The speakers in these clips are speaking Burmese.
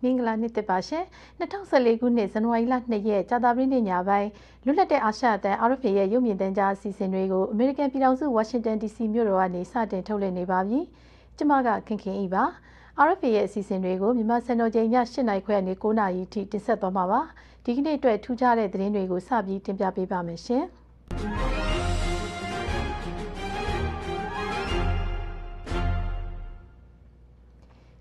မင်္ဂလာနေ့တစ်ပါရှင်2014ခုနှစ်ဇန်နဝါရီလ2ရက်ကြာသပတေးနေ့ညပိုင်းလွတ်လပ်တဲ့အာရှအသံ RFA ရဲ့ရုပ်မြင်သံကြားအစီအစဉ်တွေကိုအမေရိကန်ပြည်ထောင်စုဝါရှင်တန် DC မြို့တော်ကနေစတင်ထုတ်လွှင့်နေပါပြီ။ကျွန်မကခင်ခင်ဤပါ RFA ရဲ့အစီအစဉ်တွေကိုမြန်မာစံတော်ချိန်ည8:00နာရီခွဲကနေ9:00နာရီထိတင်ဆက်သွားမှာပါ။ဒီကနေ့အတွက်ထူးခြားတဲ့သတင်းတွေကိုစပြီးတင်ပြပေးပါမယ်ရှင်။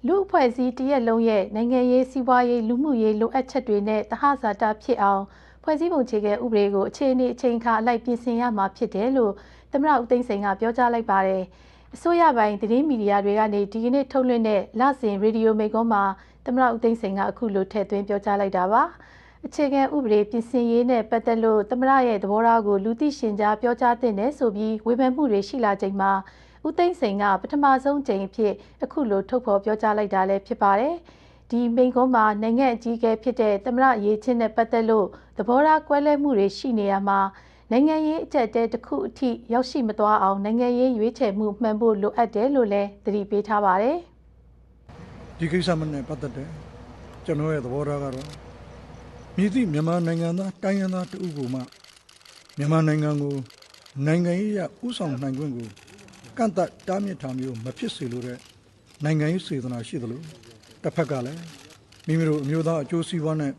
လူအဖွဲ့အစည်းတရက်လုံးရဲ့နိုင်ငံရေးစီးပွားရေးလူမှုရေးလိုအပ်ချက်တွေနဲ့တဟဇာတဖြစ်အောင်ဖွဲ့စည်းပုံခြေခံဥပဒေကိုအခြေအနေအချိန်အခါအလိုက်ပြင်ဆင်ရမှာဖြစ်တယ်လို့သမ္မတဦးသိန်းစိန်ကပြောကြားလိုက်ပါတယ်။အစိုးရပိုင်းသတင်းမီဒီယာတွေကနေဒီကနေ့ထုတ်လွှင့်တဲ့လစဉ်ရေဒီယိုမိန့်ခွန်းမှာသမ္မတဦးသိန်းစိန်ကအခုလိုထည့်သွင်းပြောကြားလိုက်တာပါ။အခြေခံဥပဒေပြင်ဆင်ရေးနဲ့ပတ်သက်လို့သမ္မတရဲ့သဘောထားကိုလူသိရှင်ကြားပြောကြားသင့်တယ်ဆိုပြီးဝေဖန်မှုတွေရှိလာချိန်မှာဦးသိန်းစိန်ကပထမဆုံးကြိမ်အဖြစ်အခုလိုထုတ်ဖော်ပြောကြားလိုက်တာလည်းဖြစ်ပါတယ်။ဒီမိန့်ခွန်းမှာနိုင်ငံအကြီးအကဲဖြစ်တဲ့သမ္မတရေးချင်းနဲ့ပတ်သက်လို့သဘောထားကွဲလွဲမှုတွေရှိနေရမှာနိုင်ငံရေးအကျပ်တဲတစ်ခုအထိရောက်ရှိမသွားအောင်နိုင်ငံရေးရွေးချယ်မှုမှန်ဖို့လိုအပ်တယ်လို့လည်းသတိပေးထားပါတယ်။ဒီကိစ္စနဲ့ပတ်သက်တဲ့ကျွန်တော်ရဲ့သဘောထားကတော့မြစ်သည့်မြန်မာနိုင်ငံသားတိုင်းရင်းသားတဦးကိုမှမြန်မာနိုင်ငံကိုနိုင်ငံရေးဥဆောင်နိုင်ခွင့်ကိုကန့်သတ်တားမြစ်ထားမျိုးမဖြစ်စေလိုတဲ့နိုင်ငံရေးစေတနာရှိသလိုတစ်ဖက်ကလည်းမိမိတို့အမျိုးသားအကျိုးစီးပွားနဲ့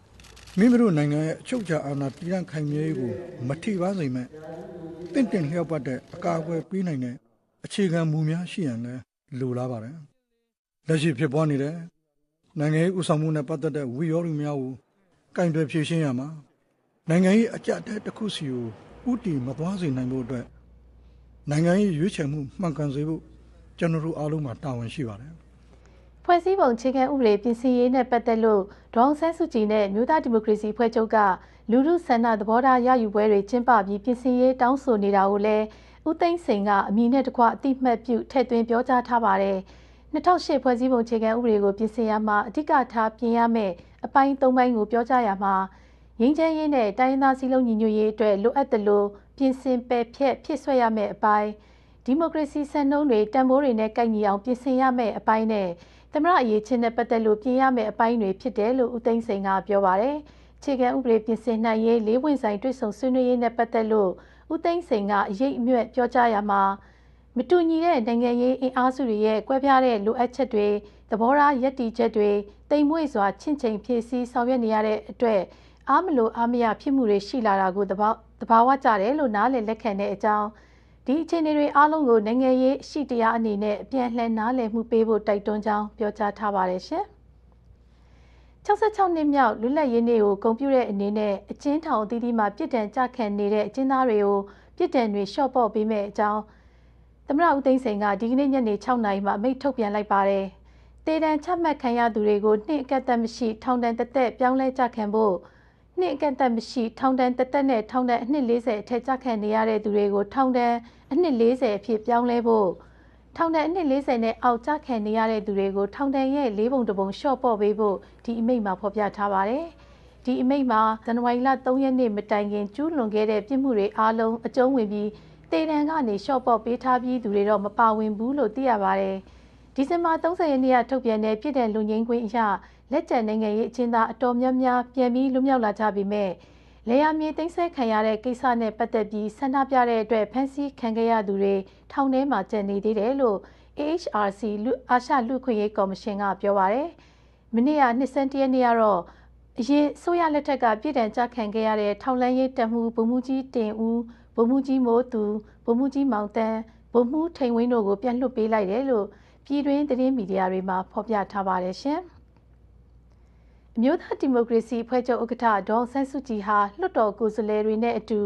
မိမိတို့နိုင်ငံရဲ့အချုပ်အခြာအာဏာတည်တံ့ခိုင်မြဲရေးကိုမထိပါစေမဲ့တင့်တယ်လျောက်ပတ်တဲ့အကာအကွယ်ပေးနိုင်တဲ့အခြေခံမူများရှိရန်လည်းလိုလားပါတယ်။လက်ရှိဖြစ်ပွားနေတဲ့နိုင်ငံရေးဥဆောင်မှုနဲ့ပတ်သက်တဲ့ဝိရောဓများကိုကင်တွယ်ဖြေရှင်းရမှာနိုင်ငံရေးအကျပ်တဲတစ်ခုစီကိုဥတီမသွားစေနိုင်ဖို့အတွက်နိုင်ငံရေးရွေးချယ်မှုမှန်ကန်စေဖို့ကျွန်တော်တို့အားလုံးမှာတာဝန်ရှိပါတယ်။ဖွဲ့စည်းပုံအခြေခံဥပဒေပြင်ဆင်ရေးနဲ့ပတ်သက်လို့ဒေါအောင်ဆန်းစုကြည်နဲ့မြို့သားဒီမိုကရေစီအဖွဲ့ချုပ်ကလူထုဆန္ဒသဘောထားရယူပွဲတွေကျင်းပပြီးပြင်ဆင်ရေးတောင်းဆိုနေတာကိုလည်းဦးသိန်းစိန်ကအမည်နဲ့တကွအတိမတ်ပြုထည့်သွင်းပြောကြားထားပါတယ်။2008ဖွဲ့စည်းပုံအခြေခံဥပဒေကိုပြင်ဆင်ရမှာအဓိကထားပြင်ရမယ့်အပိုင်း၃ပိုင်းကိုပြောကြားရမှာငြိမ်းချမ်းရေးနဲ့တိုင်းရင်းသားစည်းလုံးညီညွတ်ရေးအတွက်လိုအပ်သလိုပြင်ဆင်ပယ်ဖျက်ဖြစ်ဆွဲရမယ့်အပိုင်းဒီမိုကရေစီစံနှုန်းတွေတန်ဖိုးတွေနဲ့ကိုက်ညီအောင်ပြင်ဆင်ရမယ့်အပိုင်းနဲ့သမ္မတအရေးချင်းနဲ့ပတ်သက်လို့ပြင်ရမယ့်အပိုင်းတွေဖြစ်တယ်လို့ဦးသိန်းစိန်ကပြောပါတယ်။အခြေခံဥပဒေပြင်ဆင်နိုင်ရေး၄ဝင်ဆိုင်တွေ့ဆုံဆွေးနွေးရေးနဲ့ပတ်သက်လို့ဦးသိန်းစိန်ကအရေးအမြတ်ပြောကြားရမှာမတူညီတဲ့နိုင်ငံရေးအင်အားစုတွေရဲ့ကွဲပြားတဲ့လိုအပ်ချက်တွေသဘောထားယက်တီချက်တွေတိမ်မွေ့စွာချင့်ချိန်ဖြည့်ဆည်းဆောင်ရွက်နေရတဲ့အတွက်အားမလို့အားမရဖြစ်မှုတွေရှိလာတာကိုသဘာဝကျတယ်လို့နားလည်လက်ခံတဲ့အကြောင်းဒီအခြေအနေတွေအားလုံးကိုနိုင်ငံရေးရှိတရားအနေနဲ့အပြန်လှန်နားလည်မှုပေးဖို့တိုက်တွန်းကြောင်းပြောကြားထားပါတယ်ရှင်။66နှစ်မြောက်လွတ်လပ်ရေးနေ့ကိုဂုဏ်ပြုတဲ့အနေနဲ့အကျဉ်းထောင်အသီးသီးမှာပြည်ထန်ကြခံနေတဲ့အကျဉ်းသားတွေကိုပြည်ထန်တွေလျှော့ပေါ့ပေးမဲ့အကြောင်းသမ္မတဦးသိန်းစိန်ကဒီကနေ့ညနေ6:00နာရီမှာအမိန့်ထုတ်ပြန်လိုက်ပါတယ်။တေတံချမှတ်ခံရသူတွေကိုနှစ်အကန့်အသတ်မရှိထောင်ဒဏ်တစ်သက်ပြောင်းလဲကြခံဖို့နှစ်အကန့်အသတ်မရှိထောင်ဒဏ်တစ်သက်နဲ့ထောင်ဒဏ်အနှစ်40အထက်ကြခံနေရတဲ့သူတွေကိုထောင်ဒဏ်အနှစ်40အဖြစ်ပြောင်းလဲဖို့ထောင်ဒဏ်အနှစ်40နဲ့အောက်ကြခံနေရတဲ့သူတွေကိုထောင်ဒဏ်ရဲ့4ပုံ1ပုံလျှော့ပေါ့ပေးဖို့ဒီအမိန့်မှာဖော်ပြထားပါတယ်။ဒီအမိန့်မှာဇန်နဝါရီလ3ရက်နေ့မတိုင်ခင်ကျူးလွန်ခဲ့တဲ့ပြစ်မှုတွေအားလုံးအကျုံးဝင်ပြီးတေတံကနေလျှော့ပေါ့ပေးထားပြီးသူတွေတော့မပါဝင်ဘူးလို့သိရပါတယ်။ဒီဇင်ဘာ30ရက်နေ့ကထုတ်ပြန်တဲ့ပြည်ထန်လူငင်းခွင့်အရလက်ကျန်နိုင်ငံရေးအကျဉ်းသားအတော်များများပြန်ပြီးလွတ်မြောက်လာကြပြီမဲ့လေယာမြေသိမ်းဆည်းခံရတဲ့ကိစ္စနဲ့ပတ်သက်ပြီးဆန္ဒပြတဲ့အတွက်ဖမ်းဆီးခံခဲ့ရသူတွေထောင်ထဲမှာကျန်နေသေးတယ်လို့ AHRC အာရှလူ့ခွင့်ရေးကော်မရှင်ကပြောပါတယ်။မနေ့ကနှစ်ဆန်းတရက်နေ့ကတော့အရင်ဆိုရလက်ထက်ကပြည်ထန်ကြခံခဲ့ရတဲ့ထောင်လန်းရေးတပ်မှုဗိုလ်မှူးကြီးတင်ဦးဗိုလ်မှူးကြီးမိုးသူဗိုလ်မှူးကြီးမောင်တန်းဗိုလ်မှူးထိန်ဝင်းတို့ကိုပြန်လွှတ်ပေးလိုက်တယ်လို့ပြည်တွင်းသတင်းမီဒီယာတွေမှာဖော်ပြထားပါတယ်ရှင်။အမျိုးသားဒီမိုကရေစီအဖွဲ့ချုပ်ဥက္ကဋ္ဌဒေါအောင်ဆန်းစုကြည်ဟာလွှတ်တော်ကိုယ်စားလှယ်တွေနဲ့အတူ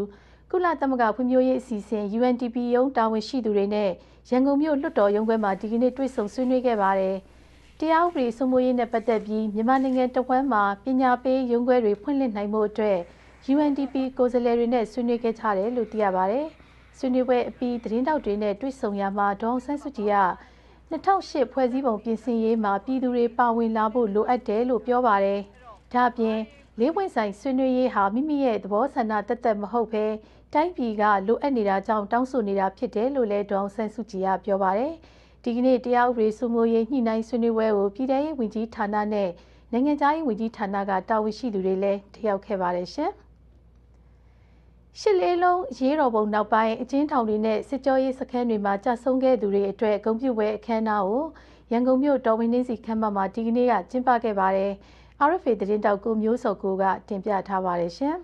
ကုလသမဂ္ဂဖွံ့ဖြိုးရေးအစီအစဉ် UNDP ရုံးတာဝန်ရှိသူတွေနဲ့ရန်ကုန်မြို့လွှတ်တော်ရုံးခွဲမှာဒီကနေ့တွေ့ဆုံဆွေးနွေးခဲ့ပါတယ်။တရားဥပဒေစိုးမိုးရေးနဲ့ပတ်သက်ပြီးမြန်မာနိုင်ငံတဝန်းမှာပညာပေးရုံးခွဲတွေဖွင့်လှစ်နိုင်မှုအတွက် UNDP ကိုယ်စားလှယ်တွေနဲ့ဆွေးနွေးခဲ့ကြတယ်လို့သိရပါတယ်။ဆွေးနွေးပွဲအပြီးသတင်းတောက်တွေနဲ့တွေ့ဆုံရမှာဒေါအောင်ဆန်းစုကြည်က2008ဖွဲ့စည်းပုံပြင်ဆင်ရေးမှာပြည်သူတွေပါဝင်လာဖို့လိုအပ်တယ်လို့ပြောပါတယ်။ဒါ့အပြင်လေးဝင်ဆိုင်ဆွေးနွေးရေးဟာမိမိရဲ့သဘောဆန္ဒသက်မဟုတ်ဘဲတိုင်းပြည်ကလိုအပ်နေတာကြောင့်တောင်းဆိုနေတာဖြစ်တယ်လို့လည်းဒေါအောင်ဆန်းစုကြည်ကပြောပါတယ်။ဒီကနေ့တရားဥပဒေစိုးမိုးရေးညှိနှိုင်းဆွေးနွေးပွဲကိုပြည်ထောင်ရေးဝန်ကြီးဌာနနဲ့ နိုင်ငံသားရေးဝန်ကြီးဌာနကတာဝန်ရှိသူတွေလည်းထရောက်ခဲ့ပါတယ်ရှင်။ရှစ်လေးလုံးရေးတော်ပုံနောက်ပိုင်းအကျဉ်းထောင်တွေနဲ့စစ်ကြောရေးစခန်းတွေမှာကြာဆုံးခဲ့သူတွေအတွက်ဂုဏ်ပြုပွဲအခမ်းအနားကိုရန်ကုန်မြို့တော်ဝင်နှင်းစီခမ်းမမှာဒီကနေ့ကကျင်းပခဲ့ပါတယ်။ RFA သတင်းတောက်ကိုမျိုးစောကိုကတင်ပြထားပါတယ်ရှင်။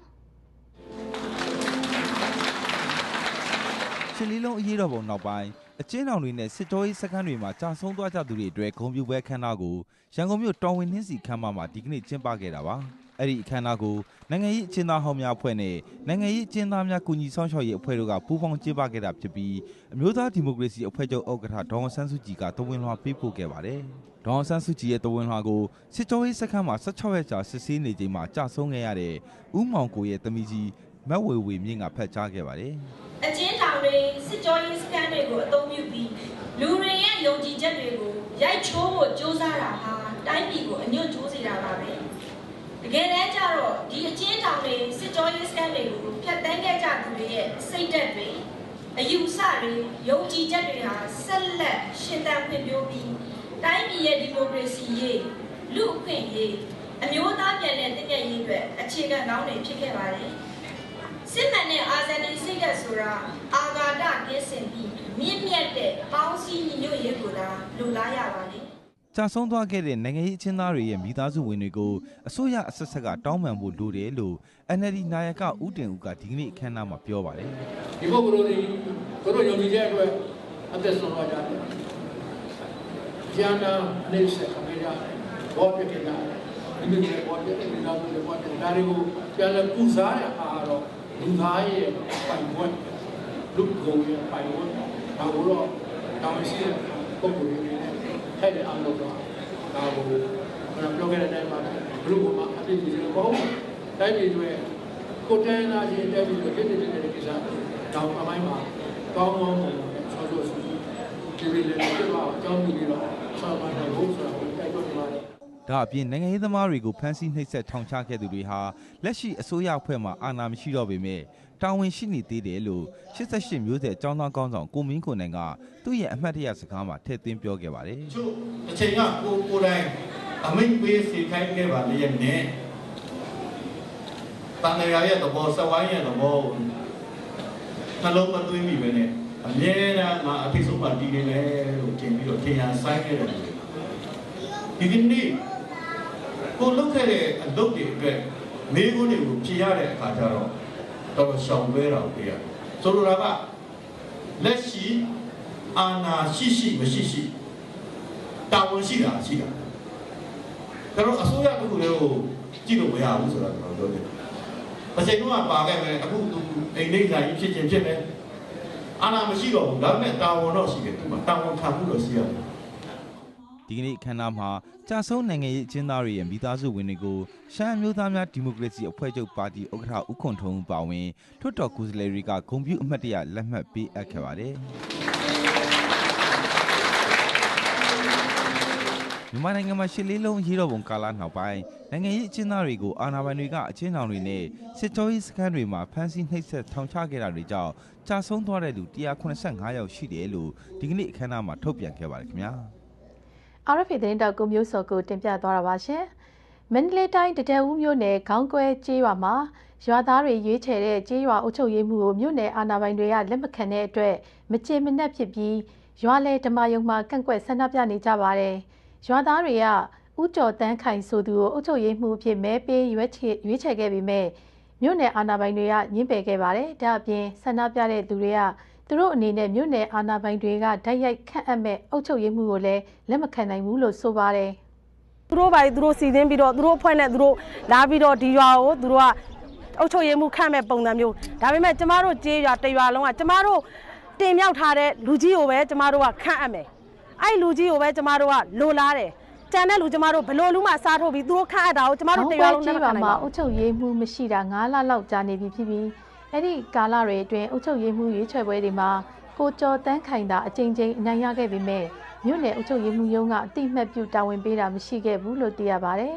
ရှစ်လေးလုံးအရေးတော်ပုံနောက်ပိုင်းအကျဉ်းထောင်တွေနဲ့စစ်ကြောရေးစခန်းတွေမှာကြာဆုံးသွားကြသူတွေအတွက်ဂုဏ်ပြုပွဲအခမ်းအနားကိုရန်ကုန်မြို့တော်ဝင်နှင်းစီခမ်းမမှာဒီကနေ့ကျင်းပခဲ့တာပါ။အဲ့ဒီအခမ်းအနားကိုနိုင်ငံရေးအကျဉ်းသားဟောင်းများအဖွဲ့နဲ့နိုင်ငံရေးအကျဉ်းသားများကူညီဆောင်ရှောက်ရေးအဖွဲ့တို့ကပူးပေါင်းကျင်းပခဲ့တာဖြစ်ပြီးအမျိုးသားဒီမိုကရေစီအဖွဲ့ချုပ်ဥက္ကဋ္ဌဒေါ်အောင်ဆန်းစုကြည်ကတဝင်လွှာပေးပို့ခဲ့ပါတယ်။ဒေါ်အောင်ဆန်းစုကြည်ရဲ့တဝင်လွှာကိုစစ်ကြောရေးစခန်းမှာ16ရက်ကြာစစ်ဆေးနေချိန်မှာကြာဆုံးခဲ့ရတဲ့ဦးမောင်ကိုရဲ့သမီးကြီးမက်ဝေဝေမြင့်ကဖတ်ကြားခဲ့ပါတယ်။အကျဉ်းထောင်တွေစစ်ကြောရေးစခန်းတွေကိုအသုံးပြုပြီးလူတွေရဲ့ယုံကြည်ချက်တွေကိုရိုက်ချိုးဖို့ကြိုးစားတာဟာတိုင်းပြည်ကိုအညွတ်ချိုးစေတာပါပဲ။တကယ်တမ်းကျတော့ဒီအကျဉ်းထောင်တွေစစ်ကြောရေးစခန်းတွေကိုဖျက်ဆီးခဲ့ကြသူတွေရဲ့စိတ်ဓာတ်တွေအယူဆတွေယုံကြည်ချက်တွေဟာဆက်လက်ရှင်သန်ဖွံ့ဖြိုးပြီးတိုင်းပြည်ရဲ့ဒီမိုကရေစီရေးလူ့အခွင့်အရေးအမျိုးသားပြည်နယ်တည်ငြိမ်ရေးအတွက်အခြေခံကောင်းတွေဖြစ်ခဲ့ပါတယ်။စစ်မှန်တဲ့အာဇာနည်စိတ်ဓာတ်ဆိုတာအာဃာတကင်းစင်ပြီးမြင့်မြတ်တဲ့ပေါင်းစည်းညီညွတ်ရေးကိုသာလိုလားရပါလေ။ကြာဆုံးသွားခဲ့တဲ့နိုင်ငံရေးအကျဉ်းသားတွေရဲ့မိသားစုဝင်တွေကိုအစိုးရအဆက်ဆက်ကတောင်းပန်ဖို့လိုတယ်လို့ NLD နာယကဦးတင်ဦးကဒီကနေ့အခမ်းအနားမှာပြောပါတယ်။ဒီပုဂ္ဂိုလ်တွေတို့ယုံကြည်ချက်အတွက်အသက်ဆုံးသွားကြတယ်။ကျမ်းနာနေဆက်ခံကြတယ်။ဘောပြစ်ကြတယ်။ဒီလိုဘောပြစ်တဲ့လူတွေဘောပြစ်ဒါတွေကိုပြန်လည်ပူဇော်ရတာတော့လူသားရဲ့ပိုင်ခွင့်လူကုန်ရဲ့ပိုင်ခွင့်ဒါကိုတော့တောင်းရှိတဲ့ပုဂ္ဂိုလ်တွေနဲ့ထိုက်တဲ့အားလို့တော့ဒါကိုပြောခဲ့တဲ့အတိုင်းမှာဘလူကမှအပြည့်ကြီးကိုတိုင်းပြည်တွေကိုယ်တိုင်နာချင်းတက်ပြီးတော့ဖြစ်နေတဲ့ကိစ္စတောင်းအမိုင်းမှာကောင်းကောင်းဆောဆောဆူဆူဒီလိုလည်းပြောအကြောင်းပြုပြီးတော့ဆောင်းပါတဲ့ဘုရားကိုတိုက်တွန်းပါတယ်ဒါအပြင်နိုင်ငံရေးသမားတွေကိုဖမ်းဆီးနှိပ်စက်ထောင်ချခဲ့သူတွေဟာလက်ရှိအစိုးရအဖွဲ့မှာအာဏာမရှိတော့ပေမဲ့တာဝန်ရှိနေသေးတယ်လို့88မျိုးဆက်အကြောင်းသားကောင်းဆောင်ကိုမင်းကိုနိုင်ကသူ့ရဲ့အမှတ်တရစကားမှာထည့်သွင်းပြောခဲ့ပါတယ်။အချိန်ကကိုယ်တိုင်အမိန့်ပေးစီခိုင်းခဲ့ပါလေနဲ့တန်လျာရဲ့သဘောစဝိုင်းရဲ့သဘောနှလုံးမသွင်းမိပဲနဲ့အမြဲတမ်းအထိဆုံးမှတည်နေတယ်လို့ထင်ပြီးတော့ထင်ရဆိုင်ခဲ့တယ်ဒီကနေ့ကိုလုတ်ခဲ့တဲ့အလုပ်တွေအတွက်မိကုန်းတွေကိုဖြေရတဲ့အခါကျတော့တော်ရှောင်ပွဲတော်ပြရဆိုလိုတာကလက်ရှိအာဏာရှိမရှိတာဝန်ရှိတာရှိတာကျွန်တော်အစိုးရတစ်ခုတည်းကိုကြည့်လို့မရဘူးဆိုတာကျွန်တော်ပြောတယ်။တစ်ချိန်တုန်းကပါခဲ့မယ်အခုသူအိမ်လိမ့်စာကြီးဖြစ်ခြင်းဖြစ်မယ်အာဏာမရှိတော့ဘူးဒါပေမဲ့တာဝန်တော့ရှိတယ်သူကတာဝန်ခံမှုတော့ရှိရတယ်ဒီကနေ့အခမ်းအနားမှာကြာဆုံးနိုင်ငံရေးအကျဉ်းသားတွေရဲ့မိသားစုဝင်တွေကိုရှမ်းအမျိုးသားများဒီမိုကရေစီအဖွဲ့ချုပ်ပါတီဥက္ကဋ္ဌဦးခွန်ထုံးပါဝင်ထွတ်တော်ကိုယ်စားလှယ်တွေကဂုဏ်ပြုအမှတ်တရလက်မှတ်ပေးအပ်ခဲ့ပါတယ်မြန်မာနိုင်ငံမှာရှစ်လေးလုံးရေးတော်ပုံကာလနောက်ပိုင်းနိုင်ငံရေးအကျဉ်းသားတွေကိုအာဏာပိုင်တွေကအကျဉ်းထောင်တွေနဲ့စစ်ကြောရေးစခန်းတွေမှာဖမ်းဆီးနှိပ်စက်ထောင်ချခဲ့တာတွေကြောင့်ကြာဆုံးသွားတဲ့လူ185ယောက်ရှိတယ်လို့ဒီကနေ့အခမ်းအနားမှာထုတ်ပြန်ခဲ့ပါတယ်ခင်ဗျာRFA သတင်းတောက်ကိုမျိုးစောကိုတင်ပြသွားတာပါရှင်။မန္တလေးတိုင်းတဒဦးမြို့နယ်ခေါင်းကွဲကျေးရွာမှာရွာသားတွေရွေးချယ်တဲ့ကျေးရွာအုပ်ချုပ်ရေးမှုကိုမြို့နယ်အာဏာပိုင်တွေကလက်မခံတဲ့အတွက်မကျေမနပ်ဖြစ်ပြီးရွာလေဓမ္မယုံမှာကန့်ကွက်ဆန္ဒပြနေကြပါတယ်။ရွာသားတွေကဥကျော်တန်းခိုင်ဆိုသူကိုအုပ်ချုပ်ရေးမှုအဖြစ်မဲပေးရွေးချယ်ခဲ့ပြီးမဲ့မြို့နယ်အာဏာပိုင်တွေကညှင်းပယ်ခဲ့ပါတယ်။ဒါအပြင်ဆန္ဒပြတဲ့သူတွေကသူတို့အနေနဲ့မြို့နယ်အာဏာပိုင်တွေကဓာတ်ရိုက်ခန့်အပ်မဲ့အုပ်ချုပ်ရေးမှုကိုလည်းလက်မခံနိုင်ဘူးလို့ဆိုပါတယ်။သူတို့ဘာသူတို့စီစဉ်ပြီးတော့သူတို့အဖွဲ့နဲ့သူတို့လာပြီးတော့ဒီရွာကိုသူတို့ကအုပ်ချုပ်ရေးမှုခန့်မဲ့ပုံစံမျိုးဒါပေမဲ့ကျမတို့ကျေးရွာတရွာလုံးကကျမတို့တင်မြောက်ထားတဲ့လူကြီးကိုပဲကျမတို့ကခန့်အပ်မယ်။အဲ့လူကြီးကိုပဲကျမတို့ကလိုလားတယ်။ကျန်တဲ့လူကျမတို့ဘလို့လူမှစားထုတ်ပြီးသူတို့ခန့်အပ်တာကိုကျမတို့တရွာလုံးနဲ့မခံနိုင်ဘူး။အုပ်ချုပ်ရေးမှုမရှိတာ9လလောက်ကြာနေပြီဖြစ်ပြီးအဲ့ဒီကာလတွေအတွင်းအုပ်ချုပ်ရေးမှုရွေးချယ်ပွဲတွေမှာကိုကျော်တန်းခိုင်တာအကြိမ်ကြိမ်အနိုင်ရခဲ့ပေမဲ့မြို့နယ်အုပ်ချုပ်ရေးမှုရုံးကအတိမတ်ပြုတာဝန်ပေးတာမရှိခဲ့ဘူးလို့သိရပါတယ်။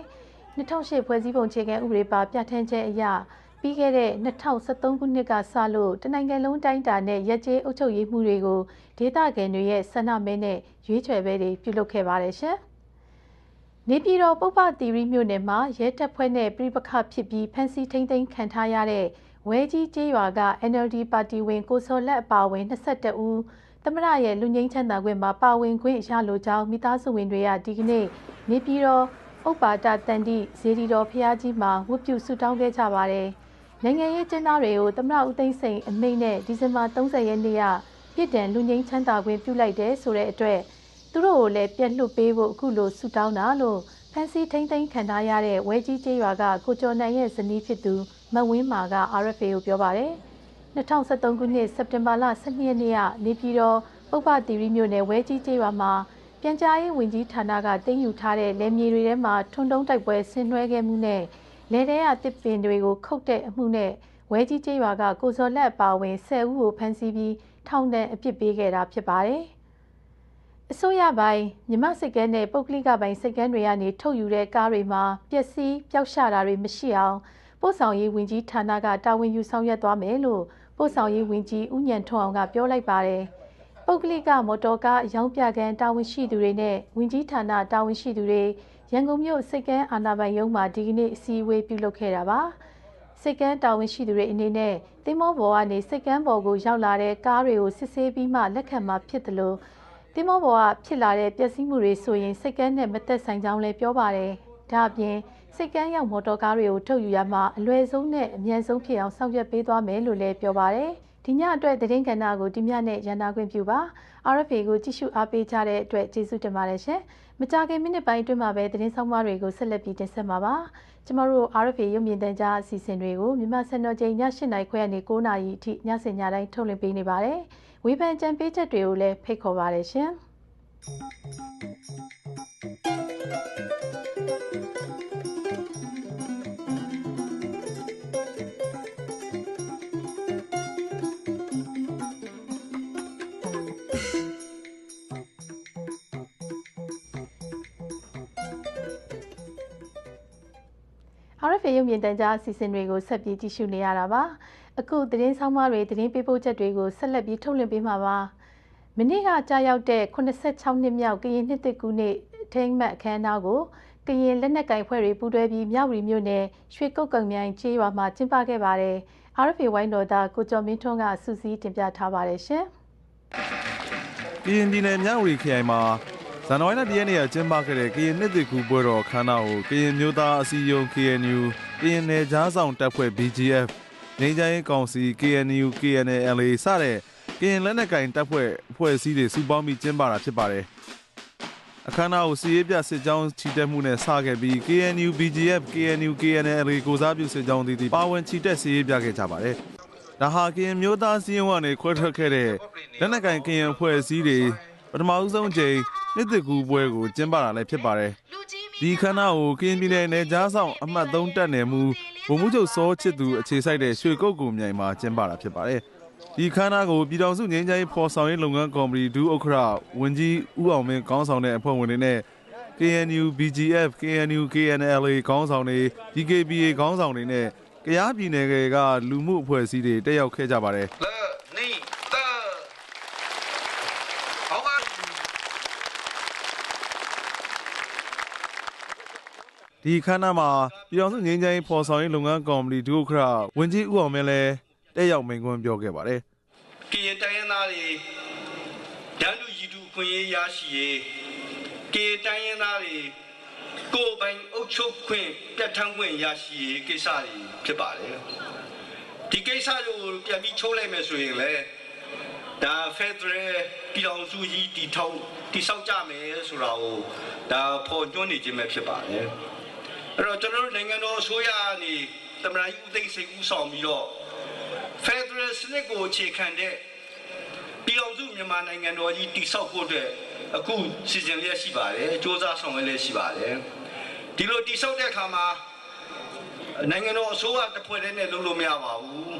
2008ဖွဲ့စည်းပုံခြေခံဥပဒေပါပြဋ္ဌာန်းချက်အရပြီးခဲ့တဲ့2013ခုနှစ်ကစလို့တနိုင်ငံလုံးတိုင်းတာနဲ့ရက်ကျေးအုပ်ချုပ်ရေးမှုတွေကိုဒေသခံတွေရဲ့ဆန္ဒမဲနဲ့ရွေးချယ်ပွဲတွေပြုလုပ်ခဲ့ပါတယ်ရှင်။ နေပြည်တော်ပုပ္ပသီရိမြို့နယ်မှာရဲတပ်ဖွဲ့နဲ့ပြည်ပခဖြစ်ပြီးဖမ်းဆီးထိန်းသိမ်းခံထားရတဲ့ဝဲကြီးကျေးရွာက NLD ပါတီဝင်ကိုစောလက်အပါအဝင်22ဦးသမ္မတရဲ့လူငင်းချမ်းသာခွင့်မှာပါဝင်ခွင့်ရလိုကြောင်းမိသားစုဝင်တွေကဒီကနေ့နေပြည်တော်ဥပ္ပါဒတန်တိဇေဒီတော်ဖျားကြီးမှာဝတ်ပြုဆုတောင်းခဲ့ကြပါတယ်။နိုင်ငံရေးကျင်းသားတွေကိုသမ္မတဦးသိန်းစိန်အမိန့်နဲ့ဒီဇင်ဘာ30ရက်နေ့ကပြည်တံလူငင်းချမ်းသာခွင့်ပြုလိုက်တဲ့ဆိုတဲ့အတွက်သူတို့ကိုလည်းပြန်လွှတ်ပေးဖို့အခုလိုဆုတောင်းတာလို့ဖန်စီထိမ့်သိမ်းခံထားရတဲ့ဝဲကြီးကျေးရွာကကိုကျော်နိုင်ရဲ့ဇနီးဖြစ်သူမဝင်းမာက RFA ကိုပြောပါတယ်။2013ခုနှစ်စက်တင်ဘာလ12ရက်နေ့ကနေပြည်တော်ပုပ္ပသီရိမြို့နယ်ဝဲကြီးကျေးရွာမှာပြန်ကြားရေးဝန်ကြီးဌာနကတင်ယူထားတဲ့လယ်မြေတွေထဲမှာထွန်းတုံးတိုက်ပွဲဆင်နွှဲခဲ့မှုနဲ့လယ်ထဲကတစ်ပင်တွေကိုခုတ်တဲ့အမှုနဲ့ဝဲကြီးကျေးရွာကကိုစောလက်အပါအဝင်10ဦးကိုဖမ်းဆီးပြီးထောင်ဒဏ်အပြစ်ပေးခဲ့တာဖြစ်ပါတယ်။အစိုးရပိုင်းမြမစိတ်ကန်းနဲ့ပုဂ္ဂလိကပိုင်းစိတ်ကန်းတွေကနေထုတ်ယူတဲ့ကားတွေမှာပျက်စီးပျောက်ရှတာတွေမရှိအောင်ပို့ဆောင်ရေးဝန်ကြီးဌာနကတာဝန်ယူဆောင်ရွက်သွားမယ်လို့ပို့ဆောင်ရေးဝန်ကြီးဦးညံထွန်းအောင်ကပြောလိုက်ပါတယ်။ပုဂ္ဂလိကမော်တော်ကားရောင်းပြကန်တာဝန်ရှိသူတွေနဲ့ဝန်ကြီးဌာနတာဝန်ရှိသူတွေရန်ကုန်မြို့စိတ်ကန်းအာဏာပိုင်ရုံးမှာဒီကနေ့အစည်းအဝေးပြုလုပ်ခဲ့တာပါ။စိတ်ကန်းတာဝန်ရှိသူတွေအနေနဲ့သင်္ဘောပေါ်ကနေစိတ်ကန်းပေါ်ကိုရောက်လာတဲ့ကားတွေကိုစစ်ဆေးပြီးမှလက်ခံမှာဖြစ်တယ်လို့သင်္ဘောပေါ်ကဖြစ်လာတဲ့ပျက်စီးမှုတွေဆိုရင်စိတ်ကန်းနဲ့မသက်ဆိုင်ကြောင်းလည်းပြောပါတယ်။ဒါအပြင်စိတ်ကန်းရောက်မော်တော်ကားတွေကိုထုတ်ယူရမှာအလွယ်ဆုံးနဲ့အမြန်ဆုံးဖြစ်အောင်ဆောင်ရွက်ပေးသွားမယ်လို့လည်းပြောပါတယ်။ဒီညအတွက်သတင်းကဏ္ဍကိုဒီညနဲ့ရန်နာခွင့်ပြုပါ။ RFA ကိုကြည့်ရှုအားပေးကြတဲ့အတွက်ကျေးဇူးတင်ပါတယ်ရှင်။မကြာခင်မိနစ်ပိုင်းအတွင်းမှာပဲသတင်းဆောင်မတွေကိုဆက်လက်ပြီးတင်ဆက်မှာပါ။ကျမတို့ RFA ရုပ်မြင်သံကြားအစီအစဉ်တွေကိုမြန်မာစံတော်ချိန်ည8:00နာရီခွဲကနေ9:00နာရီအထိညစဉ်ညတိုင်းထုတ်လွှင့်ပေးနေပါတယ်။ဝေဖန်ကြံပေးချက်တွေကိုလည်းဖိတ်ခေါ်ပါတယ်ရှင်။RFA ရုပ်မြင်သံကြားအစီအစဉ်တွေကိုဆက်ပြီးကြည့်ရှုနေရတာပါအခုသတင်းဆောင်မတွေသတင်းပေးပို့ချက်တွေကိုဆက်လက်ပြီးထုတ်လွှင့်ပေးမှာပါမနေ့ကကြာရောက်တဲ့86နှစ်မြောက်ကရင်နှစ်သစ်ကူးနေ့ထိမ်းမှတ်အခမ်းအနားကိုကရင်လက်နက်ကင်ဖွဲ့တွေပူးတွဲပြီးမြဝတီမြို့နယ်ရွှေကုတ်ကုံမြိုင်ကျေးရွာမှာကျင်းပခဲ့ပါတယ် RFA ဝိုင်းတော်သားကိုကျော်မင်းထွန်းကစူးစီးတင်ပြထားပါတယ်ရှင်ကရင်ပြည်နယ်မြဝတီခရိုင်မှာဇန်နဝါရီလ 1 ရက်နေ့ကကျင်းပခဲ့တဲ့ကရင်နှစ်သစ်ကူးပွဲတော်အခမ်းအနားကိုကရင်မျိုးသားအစည်းအရုံး KNU ကရင်နယ်ခြားဆောင်တပ်ဖွဲ့ BGF ငြိမ်းချမ်းရေးကောင်စီ KNU KNLA စတဲ့ကရင်လက်နက်ကင်တပ်ဖွဲ့အဖွဲ့အစည်းတွေစုပေါင်းပြီးကျင်းပတာဖြစ်ပါတယ်။အခမ်းအနားကိုစီရေးပြစစ်ကြောင်းချီတက်မှုနဲ့စခဲ့ပြီး KNU BGF KNU KNLA ကိုစားပြုစစ်ကြောင်းတွေပါဝင်ချီတက်စီရေးပြခဲ့ကြပါတယ်။ဒါဟာကရင်မျိုးသားအစည်းအရုံးကနေခွဲထွက်ခဲ့တဲ့လက်နက်ကင်ကရင်အဖွဲ့အစည်းတွေပထမဦးဆုံးချိန်နှစ်သစ်ကူးပွဲကိုကျင်းပတာလည်းဖြစ်ပါတယ်။ဒီခမ်းနားကိုကရင်ပြည်နယ်နယ်ကြားဆောင်အမှတ်3တပ်နယ်မှူးဗိုလ်မှူးချုပ်စောချစ်သူအခြေစိုက်တဲ့ရွှေကုတ်ကူမြိုင်မှာကျင်းပတာဖြစ်ပါတယ်။ဒီခမ်းနားကိုပြည်ထောင်စုငြိမ်းချမ်းရေးဖော်ဆောင်ရေးလုပ်ငန်းကော်မတီဒုဥက္ကဋ္ဌဝန်ကြီးဦးအောင်မင်းခေါင်းဆောင်တဲ့အဖွဲ့ဝင်တွေနဲ့ KNU BGF KNU KNLA ခေါင်းဆောင်တွေ DKBA ခေါင်းဆောင်တွေနဲ့ကယားပြည်နယ်ကလူမှုအဖွဲ့အစည်းတွေတက်ရောက်ခဲ့ကြပါတယ်။ဒီခမ်းနားမှာပြည်ထောင်စုငြိမ်းချမ်းရေးဖော်ဆောင်ရေးလုပ်ငန်းကော်မတီဒုဥက္ကဋ္ဌဝန်ကြီးဦးအောင်မင်းလည်းတက်ရောက်မိန့်ခွန်းပြောခဲ့ပါတယ်။ကရင်တိုင်းရင်းသားတွေဒန်းတူရည်တူခွင့်ရေးရရှိရေးကရင်တိုင်းရင်းသားတွေကိုယ်ပိုင်အုပ်ချုပ်ခွင့်ပြဋ္ဌာန်းခွင့်ရရှိရေးကိစ္စတွေဖြစ်ပါတယ်။ဒီကိစ္စတွေကိုပြန်ပြီးချိုးလိုက်မယ်ဆိုရင်လည်းဒါဖက်ဒရယ်ပြည်ထောင်စုကြီးတည်ဆောက်ကြမယ်ဆိုတာကိုဒါပေါ်ကျွန်းနေခြင်းပဲဖြစ်ပါတယ်။အဲ့တော့ကျွန်တော်တို့နိုင်ငံတော်အစိုးရကနေသမ္မတကြီးဦးသိန်းစိန်ဦးဆောင်ပြီးတော့ဖက်ဒရယ်စနစ်ကိုအခြေခံတဲ့ပြည်အောင်စုမြန်မာနိုင်ငံတော်ကြီးတည်ဆောက်ဖို့အတွက်အခုစီစဉ်လျက်ရှိပါတယ်စ조사ဆောင်ရွက်လျက်ရှိပါတယ်ဒီလိုတည်ဆောက်တဲ့အခါမှာနိုင်ငံတော်အစိုးရတစ်ဖွဲ့တည်းနဲ့လုပ်လို့မရပါဘူး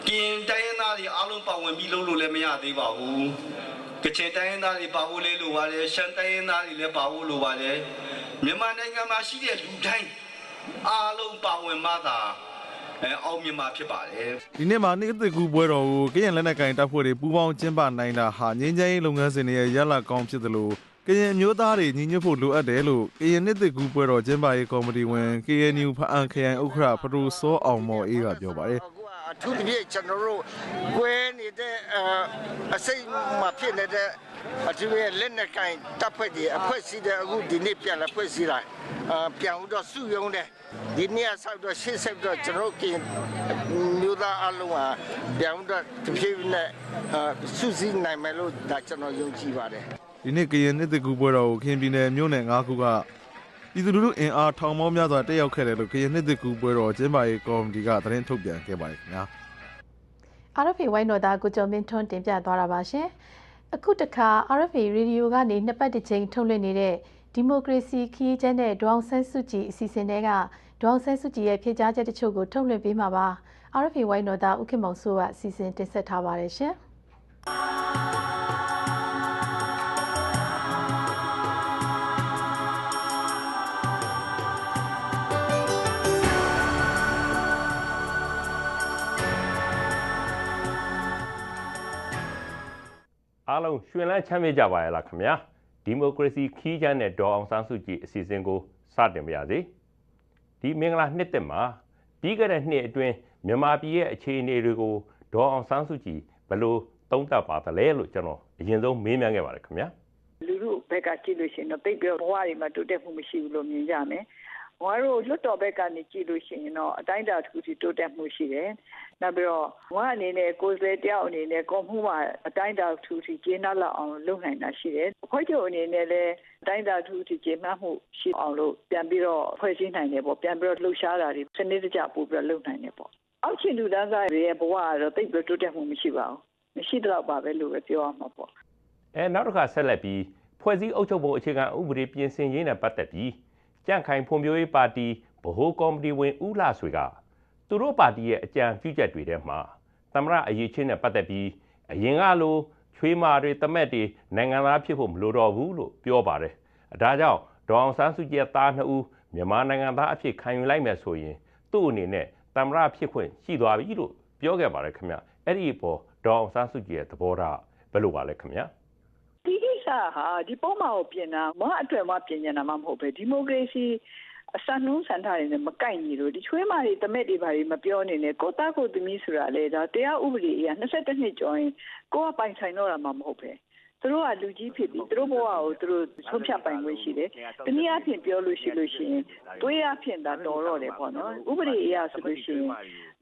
ကရင်တိုင်းရင်းသားတွေအားလုံးပါဝင်ပြီးလုပ်လို့လည်းမရသေးပါဘူးကချင်တိုင်းရင်းသားတွေပါဖို့လည်းလိုပါတယ်ရှမ်းတိုင်းရင်းသားတွေလည်းပါဖို့လိုပါတယ်မြန်မာနိုင်ငံမှာရှိတဲ့လူတိုင်းအားလုံးပါဝင်မှသာအောင်မြင်မှာဖြစ်ပါတယ်ဒီနေ့မှာနှစ်သစ်ကူးပွဲတော်ကိုကရင်လက်နက်ကင်တပ်ဖွဲ့တွေပူးပေါင်းကျင်းပနိုင်တာဟာငြိမ်းချမ်းရေးလုပ်ငန်းစဉ်တွေရဲ့ရလဒ်ကောင်းဖြစ်သလို ကရင်မျိုးသားတွေညီညွတ်ဖို့လိုအပ်တယ်လို့ကရင်နှစ်သစ်ကူးပွဲတော်ကျင်းပရေးကော်မတီဝင် KNU ဖအံခရိုင်ဥက္ကဋ္ဌဖဒိုစောအောင်မော်အေးကပြောပါတယ်အထူးသဖြင့်ကျွန်တော်တို့ကွဲနေတဲ့အစိတ်မှာဖြစ်နေတဲ့အထူးရဲ့လက်နက်ကင်တပ်ဖွဲ့တွေအဖွဲ့အစည်းတွေအခုဒီနေ့ပြန်လာဖွဲ့စည်းလိုက်ပြန်တော့စုယုံတယ်ဒီနေ့ဆောက်တော့ရှေ့ဆက်တော့ကျွန်တော်ကမျိုးသားအလုံးဟာပြန်တော့တဖြည်းဖြည်းနဲ့စုစည်းနိုင်မယ်လို့ဒါကျွန်တော်ယုံကြည်ပါတယ်ဒီနေ့ကရင်နှစ်သစ်ကူးပွဲတော်ကိုခင်ပြည်နယ်မြို့နယ်9ခုကပြည်သူလူထုအင်အားထောင်ပေါင်းများစွာတက်ရောက်ခဲ့တယ်လို့ကရင်နှစ်သစ်ကူးပွဲတော်ကျင်းပရေးကော်မတီကသတင်းထုတ်ပြန်ခဲ့ပါတယ်ခင်ဗျာRFA ဝိုင်းတော်သားကိုကျော်မင်းထွန်းတင်ပြသွားတာပါရှင်အခုတခါ RFA ရေဒီယိုကနေနှစ်ပတ်တစ်ချိန်ထုတ်လွှင့်နေတဲ့ဒီမိုကရေစီခရီးကျမ်းတဲ့ဒေါအောင်ဆန်းစုကြည်အစီအစဉ်တွေကဒေါအောင်ဆန်းစုကြည်ရဲ့ဖြေကြားချက်တချို့ကိုထုတ်လွှင့်ပေးမှာပါ RFA ဝိုင်းတော်သားဦးခင်မောင်စိုးကအစီအစဉ်တင်ဆက်ထားပါတယ်ရှင်အားလုံးရွှင်လန်းချမ်းမြေ့ကြပါရဲ့လားခင်ဗျာဒီမိုကရေစီခီးချမ်းတဲ့ဒေါ်အောင်ဆန်းစုကြည်အစီအစဉ်ကိုစတင်ပါရစေဒီမင်္ဂလာနှစ်သက်မှာပြီးခဲ့တဲ့နှစ်အတွင်းမြန်မာပြည်ရဲ့အခြေအနေတွေကိုဒေါ်အောင်ဆန်းစုကြည်ဘယ်လိုသုံးသပ်ပါသလဲလို့ကျွန်တော်အရင်ဆုံးမေးမြန်းခဲ့ပါတယ်ခင်ဗျာလူလူဘက်ကကြည့်လို့ရှိရင်တော့တိတ်ပြီးဘဝတွေမှာတိုးတက်မှုမရှိဘူးလို့မြင်ကြမယ်။ဘာလို့လွတ်တော်ဘက်ကနေကြည့်လို့ရှိရင်တော့အတိုင်းအတာတစ်ခုထိတိုးတက်မှုရှိတယ်။နောက်ပြီးတော့ဝါအနေနဲ့ကိုယ်စားတယောက်အနေနဲ့ကော်မှုမှာအတိုင်းအတာတစ်ခုထိကျင်းလောက်အောင်လုပ်နိုင်တာရှိတယ်။ဖွဲ့ချုပ်အနေနဲ့လည်းအတိုင်းအတာတစ်ခုထိကျင်းမှုရှိအောင်လို့ပြန်ပြီးတော့ဖွဲ့စည်းနိုင်တယ်ပေါ့။ပြန်ပြီးတော့လှုပ်ရှားတာတွေစနစ်တကျပို့ပြီးတော့လုပ်နိုင်တယ်ပေါ့။အောက်ခြေလူတန်းစားတွေရဲ့ဘဝကတော့တိတ်ပြီးတိုးတက်မှုမရှိပါဘူး။မရှိတော့ပါပဲလို့ပဲပြောရမှာပေါ့။နောက်တစ်ခါဆက်လက်ပြီးဖွဲ့စည်းအုပ်ချုပ်ပုံအခြေခံဥပဒေပြင်ဆင်ရေးနဲ့ပတ်သက်ပြီးကြန့်ခိုင်ဖွံ့ဖြိုးရေးပါတီဗဟိုကော်မတီဝင်ဦးလှဆွေကသူတို့ပါတီရဲ့အကြံပြုချက်တွေထဲမှာသမရအရေးချင်းနဲ့ပတ်သက်ပြီးအရင်ကလိုချွေးမာတွေတမက်တွေနိုင်ငံသားဖြစ်ဖို့မလိုတော့ဘူးလို့ပြောပါတယ်။ဒါကြောင့်ဒေါအောင်ဆန်းစုကြည်သား2ဦးမြန်မာနိုင်ငံသားအဖြစ်ခံယူလိုက်မယ်ဆိုရင်သူ့အနေနဲ့သမရဖြစ်ခွင့်ရှိသွားပြီလို့ပြောခဲ့ပါတယ်ခင်ဗျ။အဲ့ဒီအပေါ်ဒေါအောင်ဆန်းစုကြည်ရဲ့သဘောထားဘယ်လိုပါလဲခင်ဗျာ။ဒီကိစ္စဟာဒီပေါ်မှာကိုပြင်တာမအတွက်မှပြင်နေတာမှမဟုတ်ပဲဒီမိုကရေစီအစနှုံးစံထားနေတယ်မကိုက်ညီလို့ဒီချွေးမာတွေတမက်တွေဘာတွေမပြောနေနဲ့ကိုသားကိုသမီးဆိုတာလေဒါတရားဥပဒေအရ22နှစ်ကျော်ရင်ကိုကပိုင်ဆိုင်တော့တာမှမဟုတ်ပဲသူတို့ကလူကြီးဖြစ်ပြီးသူတို့ဘဝကိုသူတို့ဆုံးဖြတ်ပိုင်ခွင့်ရှိတယ်တနည်းအားဖြင့်ပြောလို့ရှိရင်တွေးအားဖြင့်ဒါတော်တော့တယ်ပေါ့နော်ဥပဒေအရဆိုလို့ရှိရင်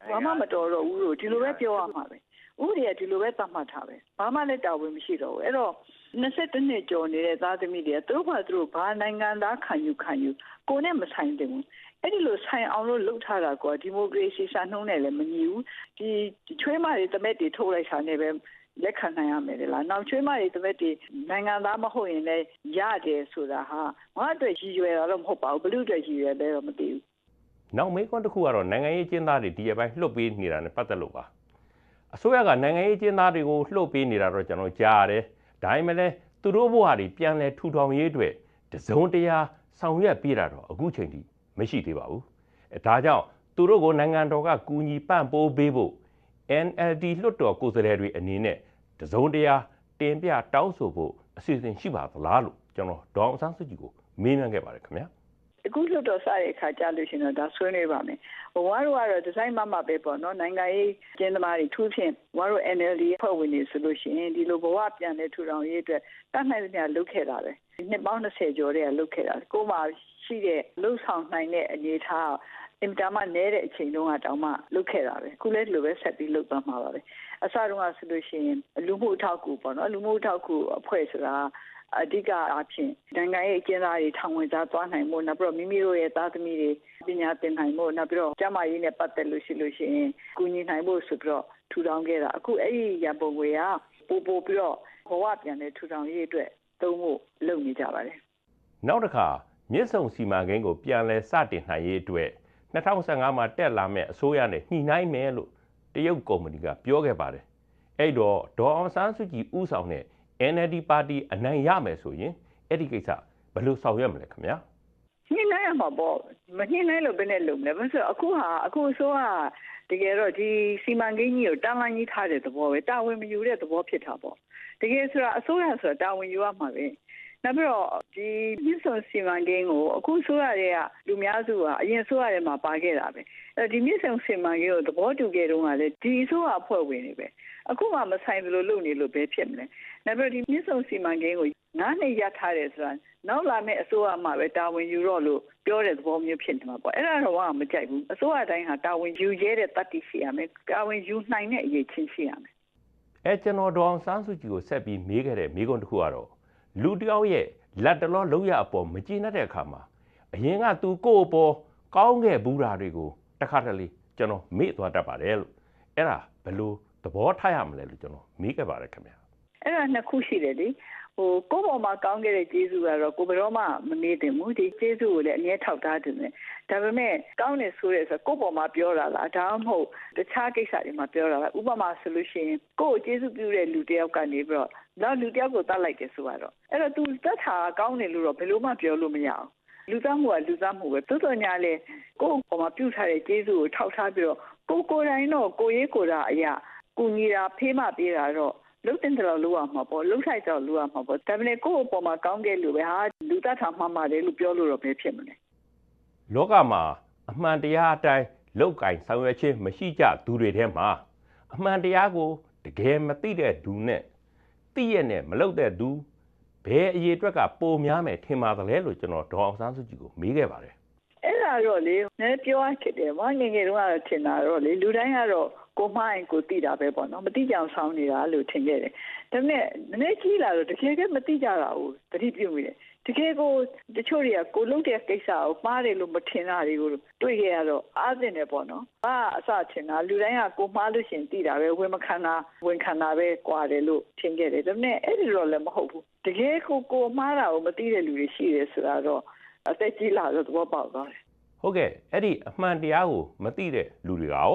ဘာမှမတော်တော့ဘူးလို့ဒီလိုပဲပြောရမှာပဲဥပဒေကဒီလိုပဲသတ်မှတ်ထားပဲဘာမှလည်းတာဝန်မရှိတော့ဘူးအဲ့တော့22နှစ်ကျော်နေတဲ့သားသမီးတွေသူတို့ကသူတို့ဘာနိုင်ငံသားခံယူကိုနဲ့မဆိုင်တယ်ဘူးအဲ့ဒီလိုဆိုင်အောင်လို့လှုပ်ထားတာကဒီမိုကရေစီစံနှုန်းနဲ့လည်းမညီဘူးဒီချွေးမတွေတမက်တွေထုတ်လိုက်တာနဲ့ပဲလက်ခံနိုင်ရမယ်လေလားနောက်ချွေးမတွေတမက်တွေနိုင်ငံသားမဟုတ်ရင်လည်းရတယ်ဆိုတာဟာငါအတွက်ရည်ရွယ်တာတော့မဟုတ်ပါဘူးဘလို့အတွက်ရည်ရွယ်လဲတော့မသိဘူးနောက်မေးခွန်းတစ်ခုကတော့နိုင်ငံရေးကျင်းသားတွေဒီအပိုင်းလှုပ်ပေးနေတာနဲ့ပတ်သက်လို့ပါအစိုးရကနိုင်ငံရေးကျင်းသားတွေကိုလှုပ်ပေးနေတာတော့ကျွန်တော်ကြားရတယ်ဒါပေမဲ့လည်းသူတို့ဘဝတွေပြန်လဲထူထောင်ရေးအတွက်တစုံတရာဆောင်ရွက်ပေးတာတော့အခုချိန်ထိမရှိသေးပါဘူးဒါကြောင့်သူတို့ကိုနိုင်ငံတော်ကကူညီပံ့ပိုးပေးဖို့ NLD လွှတ်တော်ကိုယ်စားလှယ်တွေအနေနဲ့တစုံတရာတင်ပြတောင်းဆိုဖို့အစီအစဉ်ရှိပါသလားလို့ကျွန်တော်ဒေါအောင်ဆန်းစုကြည်ကိုမေးမြန်းခဲ့ပါတယ်ခင်ဗျာအခုလွှတ်တော်စတဲ့အခါကြာလို့ရှိရင်တော့ဒါဆွေးနွေးပါမယ်။ဝါတို့ကတော့ဒီဇိုင်းမှပဲပေါ့နော်နိုင်ငံရေးကျင်းသမားတွေထူးဖြင့်ဝါတို့ NLD ဖွဲ့ဝင်နေဆိုလို့ရှိရင်ဒီလိုဘဝပြန်တဲ့ထူထောင်ရေးအတွက်တတ်နိုင်သမျှလုပ်ခဲ့တာပဲ။နှစ်ပေါင်း20ကျော်တည်းကလုပ်ခဲ့တာ။ကိုယ်မှရှိတဲ့လှုပ်ဆောင်နိုင်တဲ့အနေထားအင်တာမနဲတဲ့အချိန်တုန်းကတောင်မှလုပ်ခဲ့တာပဲ။အခုလည်းဒီလိုပဲဆက်ပြီးလုပ်သွားမှာပါပဲ။အစတုန်းကဆိုလို့ရှိရင်လူမှုအထောက်အကူပေါ့နော်လူမှုအထောက်အကူအဖွဲ့ဆိုတာအဓိကအားဖြင့်နိုင်ငံရေးအကျဉ်းသားတွေထောင်ဝင်စားသွားနိုင်မှုနောက်ပြီးတော့မိမိတို့ရဲ့သားသမီးတွေပညာသင်နိုင်မှုနောက်ပြီးတော့ကျန်းမာရေးနဲ့ပတ်သက်လို့ရှိရင်ကူညီနိုင်ဖို့ဆိုပြီးတော့ထူထောင်ခဲ့တာအခုအဲ့ဒီရန်ပုံငွေကပို့ပြီးတော့ဘဝပြန်တဲ့ထူထောင်ရေးအတွက်သုံးဖို့လုပ်နေကြပါတယ်နောက်တစ်ခါမြစ်ဆုံစီမံကိန်းကိုပြန်လည်စတင်နိုင်ရေးအတွက်2015မှာတက်လာမဲ့အစိုးရနဲ့ညှိနှိုင်းမယ်လို့တရုတ်ကုမ္ပဏီကပြောခဲ့ပါတယ်အဲ့တော့ဒေါ်အောင်ဆန်းစုကြည်ဦးဆောင်တဲ့NLD ပါတီအနိုင်ရမယ်ဆိုရင်အဲ့ဒီကိစ္စဘယ်လိုဆောင်ရွက်မလဲခင်ဗျာညှိနှိုင်းရမှာပေါ့မညှိနှိုင်းလို့ဘယ်နဲ့လုပ်မလဲဘာလို့အခုအစိုးရတကယ်တော့ဒီစီမံကိန်းကြီးကိုတန်းလိုင်းကြီးထားတဲ့သဘောပဲတာဝန်မယူတဲ့သဘောဖြစ်တာပေါ့တကယ်ဆိုတာအစိုးရဆိုတာတာဝန်ယူရမှာပဲ နောက်ပြီးတော့ဒီမြစ်ဆုံစီမံကိန်းကိုအခုဆိုရတဲ့လူများစုကအရင်ဆိုရတယ်မှာပါခဲ့တာပဲအဲဒီမြစ်ဆုံစီမံကိန်းကိုသဘောတူခဲ့တော့ကလည်းဒီဆိုရအဖွဲ့ဝင်တွေပဲအခုမှမဆိုင်ဘူးလို့လုပ်နေလို့ပဲဖြစ်မလဲနောက်ပြီးဒီမြစ်ဆုံစီမံကိန်းကို9 နှစ်ရထားတယ်ဆိုတာနောက်လာမယ့်အစိုးရမှပဲတာဝန်ယူတော့လို့ပြောတဲ့သဘောမျိုးဖြစ်နေမှာပေါ့အဲ့ဒါတော့မကြိုက်ဘူးအစိုးရတိုင်းဟာတာဝန်ယူရဲတဲ့တတ်သိရှိရမယ်တာဝန်ယူနိုင်တဲ့အရေးချင်းရှိရမယ်ကျွန်တော်ဒေါအောင်ဆန်းစုကြည်ကိုဆက်ပြီးမေးခဲ့တဲ့မေးခွန်းတစ်ခုကတော့လူတယောက်ရဲ့လက်တလောလုံးရအပေါ်မကျေနပ်တဲ့အခါမှာအရင်ကသူကိုယ့်အပေါ်ကောင်းခဲ့ဘူးတာတွေကိုတခါတလေကျွန်တော်မေ့သွားတတ်ပါတယ်လို့အဲ့ဒါဘယ်လိုသဘောထားရမလဲလို့ကျွန်တော်မေးခဲ့ပါတယ်ခင်ဗျာအဲ့ဒါနှစ်ခုရှိတယ်လေကိုယ့်ပေါ်မှာကောင်းခဲ့တဲ့ကျေးဇူးကတော့ကိုဘယ်တော့မှမမေ့သင့်ဘူးဒီကျေးဇူးကိုလည်းအမြဲထောက်ထားတယ်ဒါပေမဲ့ကောင်းတယ်ဆိုရဲဆိုကိုယ့်ပေါ်မှာပြောတာလားဒါမှမဟုတ်တခြားကိစ္စတွေမှာပြောတာလားဥပမာဆိုလို့ရှိရင်ကိုယ့်ကိုကျေးဇူးပြုတဲ့လူတစ်ယောက်ကနေပြီးတော့နောက်လူတစ်ယောက်ကိုတတ်လိုက်တယ်ဆိုတော့အဲ့တော့ तू တတ်တာကောင်းတယ်လို့တော့ဘယ်လိုမှပြောလို့မရအောင်လူသားမှုကလူသားမှုပဲသို့တော်ညာလေကိုယ့်ပေါ်မှာပြုထားတဲ့ကျေးဇူးကိုထောက်ထားပြီးတော့ကိုယ်တိုင်တော့ကိုရေးကိုတာအရာကူညီတာဖေးမပေးတာတော့လုတ်တင်တယ်လို့ရမှာပေါ့လှုပ်ဆိုင်တော့လို့ရမှာပေါ့ဒါပေမဲ့ကိုယ့်အပေါ်မှာကောင်းခဲ့လို့ပဲဟာလူသားထားမှမှာတယ်လို့ပြောလို့တော့ပဲဖြစ်မလဲလောကမှာအမှန်တရားအတိုင်းလောက်ကင်ဆောင်ရွက်ခြင်းမရှိကြသူတွေထဲမှာအမှန်တရားကိုတကယ်မသိတဲ့သူနဲ့သိရနဲ့မလုပ်တဲ့သူဘယ်အရေးအတွက်ကပိုများမယ်ထင်ပါသလဲလို့ကျွန်တော်ဒေါအောင်ဆန်းစုကြည်ကိုမေးခဲ့ပါတယ်အဲ့ဒါတော့လေနည်းပြောရခဲ့တယ်ငယ်ငယ်တုန်းကတော့ထင်တာတော့လေလူတိုင်းကတော့ကိုမိုင်းကိုသိတာပဲပေါ့နော်မသိကြအောင်ဆောင်းနေတာလို့ထင်ခဲ့တယ်ဒါပေမဲ့နည်းကြီးလာတော့တကယ်ကမသိကြတာကိုသတိပြုမိတယ်တကယ်ကိုတချို့တွေကကိုလုပ်တဲ့ကိစ္စကိုမှားတယ်လို့မထင်တာတွေကိုတွေ့ခဲ့ရတော့အားသင့်တယ်ပေါ့နော်အစထင်တာလူတိုင်းကကိုမှားလို့ရှင်သိတာပဲဝန်ခံတာပဲကွာတယ်လို့ထင်ခဲ့တယ်ဒါပေမဲ့အဲ့ဒီတော့လည်းမဟုတ်ဘူးတကယ်ကိုမှားတာကိုမသိတဲ့လူတွေရှိတယ်ဆိုတာတော့အသက်ကြီးလာတော့သဘောပေါက်သွားတယ်ဟုတ်ကဲ့အဲ့ဒီအမှန်တရားကိုမသိတဲ့လူတွေကရော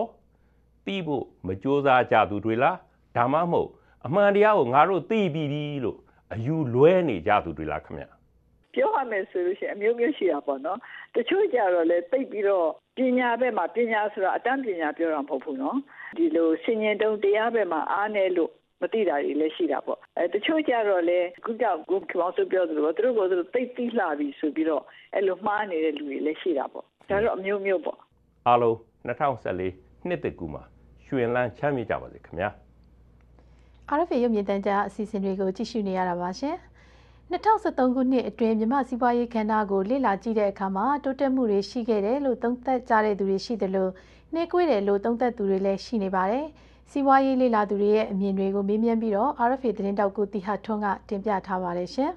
သိဖို့မကြိုးစားကြသူတွေလားဒါမှမဟုတ်အမှန်တရားကိုငါတို့သိပြီးပြီလို့အယူလွဲနေကြသူတွေလားခင်ဗျပြောရမယ်ဆိုလို့ရှိရင်အမျိုးမျိုးရှိတာပေါ့နော်တချို့ကြတော့လေသိပြီးတော့ပညာဘက်မှာပညာဆိုတာအတန်းပညာပြောတာမဟုတ်ဘူးနော်ဒီလိုဆင်ញင်တုံတရားဘက်မှာအားနည်းလို့မသိတာတွေလည်းရှိတာပေါ့တချို့ကြတော့လေခုကြောက်ကိုခေါင်းဆိုပြောသလိုသူတို့ကသိသိလှပြီဆိုပြီးတော့အဲ့လိုမှားနေတဲ့လူတွေလည်းရှိတာပေါ့ဒါတော့အမျိုးမျိုးပေါ့အားလုံး2014နှစ်တကူမှာရွှင်လန်းချမ်းမြေ့ကြပါစေခင်ဗျာ RFA ရုပ်မြင်သံကြားအစီအစဉ်တွေကိုကြည့်ရှုနေရတာပါရှင်2013ခုနှစ်အတွင်းမြန်မာစီးပွားရေးကဏ္ဍကိုလေ့လာကြည့်တဲ့အခါမှာတိုးတက်မှုတွေရှိခဲ့တယ်လို့သုံးသပ်ကြတဲ့သူတွေရှိတယ်လို့နှေးကွေးတယ်လို့သုံးသပ်သူတွေလည်းရှိနေပါတယ်စီးပွားရေးလေ့လာသူတွေရဲ့အမြင်တွေကိုမေးမြန်းပြီးတော့ RFA သတင်းတောက်ကိုတီဟာထွန်းကတင်ပြထားပါတယ်ရှင်